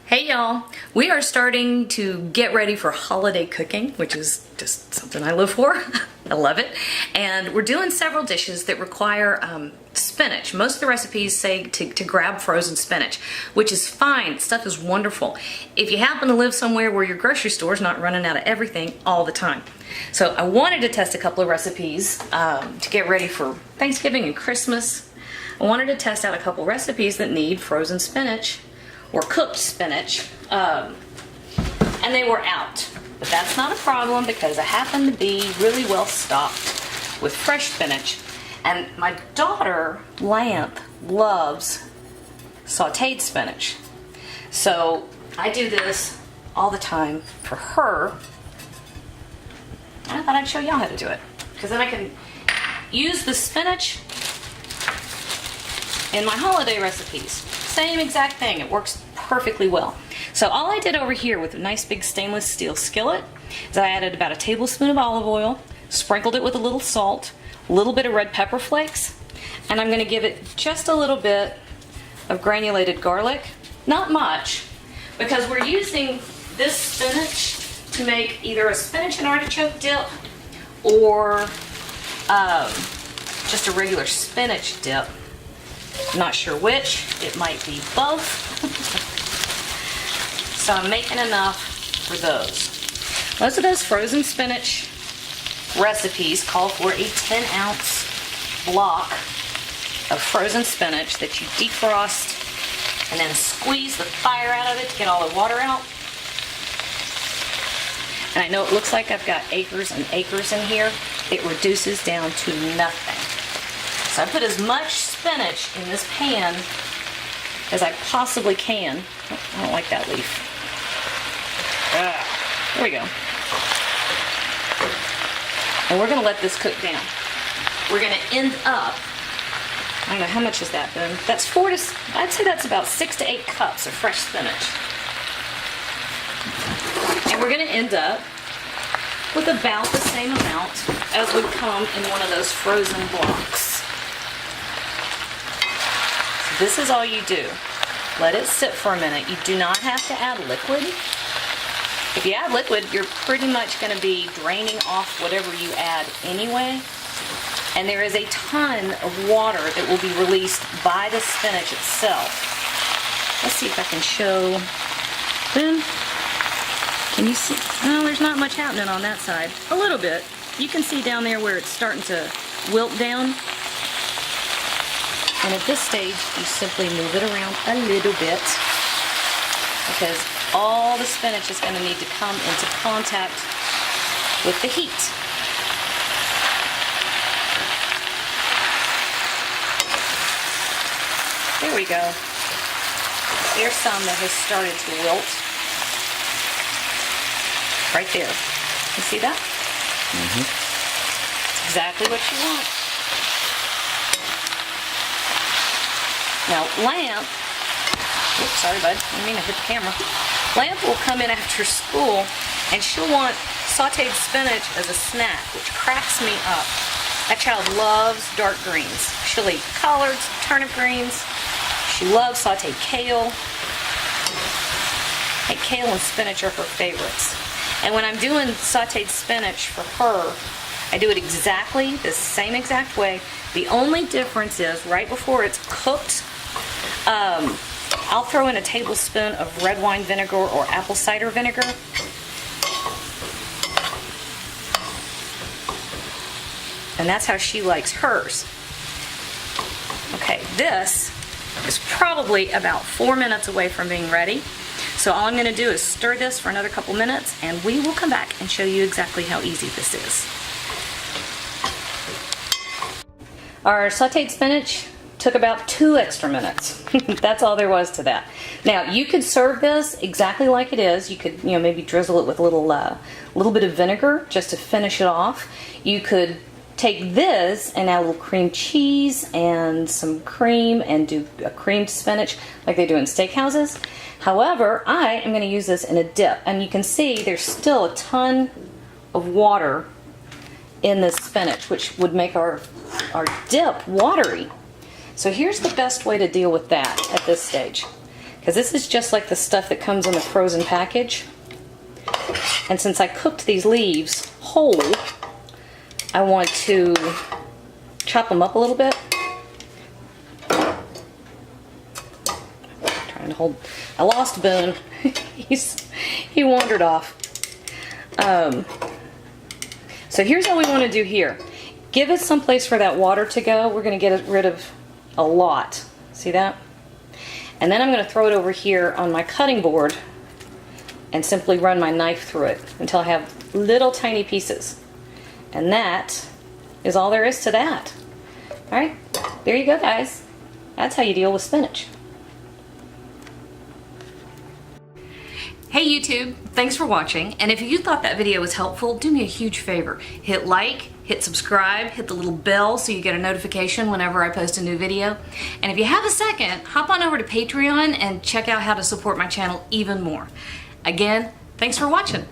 Hey y'all, we are starting to get ready for holiday cooking, which is just something I live for. I love it. And we're doing several dishes that require spinach. Most of the recipes say to grab frozen spinach, which is fine. Stuff is wonderful. If you happen to live somewhere where your grocery store is not running out of everything all the time. So I wanted to test a couple of recipes to get ready for Thanksgiving and Christmas. I wanted to test out a couple recipes that need frozen spinach or cooked spinach, and they were out. But that's not a problem because I happen to be really well stocked with fresh spinach. And my daughter, Lamp, loves sauteed spinach. So I do this all the time for her. I thought I'd show y'all how to do it, because then I can use the spinach in my holiday recipes. Same exact thing, it works perfectly well. So all I did over here with a nice big stainless steel skillet is I added about a tablespoon of olive oil, sprinkled it with a little salt, a little bit of red pepper flakes, and I'm going to give it just a little bit of granulated garlic. Not much, because we're using this spinach to make either a spinach and artichoke dip or just a regular spinach dip. Not sure which. It might be both. So I'm making enough for those. Most of those frozen spinach recipes call for a 10-ounce block of frozen spinach that you defrost and then squeeze the fire out of it to get all the water out. And I know it looks like I've got acres and acres in here. It reduces down to nothing. So I put as much spinach in this pan as I possibly can. Oh, I don't like that leaf. There we go. And we're going to let this cook down. We're going to end up, I don't know, how much is that, Ben? That's I'd say that's about 6 to 8 cups of fresh spinach. And we're going to end up with about the same amount as would come in one of those frozen blocks. This is all you do. Let it sit for a minute. You do not have to add liquid. If you add liquid, you're pretty much going to be draining off whatever you add anyway. And there is a ton of water that will be released by the spinach itself. Let's see if I can show. Boom. Can you see? No, there's not much happening on that side. A little bit. You can see down there where it's starting to wilt down. And at this stage, you simply move it around a little bit, because all the spinach is going to need to come into contact with the heat. There we go. There's some that has started to wilt. Right there. You see that? Mm-hmm. It's exactly what you want. Now, Lamp, oops, sorry bud, I didn't mean to hit the camera. Lamp will come in after school and she'll want sauteed spinach as a snack, which cracks me up. That child loves dark greens. She'll eat collards, turnip greens. She loves sauteed kale. Hey, kale and spinach are her favorites. And when I'm doing sauteed spinach for her, I do it exactly the same exact way. The only difference is right before it's cooked, I'll throw in a tablespoon of red wine vinegar or apple cider vinegar. And that's how she likes hers. Okay, this is probably about 4 minutes away from being ready. So all I'm going to do is stir this for another couple minutes, and we will come back and show you exactly how easy this is. Our sauteed spinach took about 2 extra minutes. That's all there was to that. Now, you could serve this exactly like it is. You could, maybe drizzle it with a little bit of vinegar just to finish it off. You could take this and add a little cream cheese and some cream and do a creamed spinach like they do in steakhouses. However, I am going to use this in a dip, and you can see there's still a ton of water in this spinach, which would make our dip watery. So here's the best way to deal with that at this stage. because this is just like the stuff that comes in the frozen package. And since I cooked these leaves whole, I want to chop them up a little bit. Trying to hold. I lost Boone. He wandered off. So here's what we want to do here. Give it some place for that water to go. We're going to get rid of a lot. See that? And then I'm going to throw it over here on my cutting board and simply run my knife through it until I have little tiny pieces. And that is all there is to that. Alright, there you go, guys. That's how you deal with spinach. Hey YouTube, thanks for watching, and if you thought that video was helpful, do me a huge favor. Hit like, hit subscribe, hit the little bell so you get a notification whenever I post a new video. And if you have a second, hop on over to Patreon and check out how to support my channel even more. Again, thanks for watching.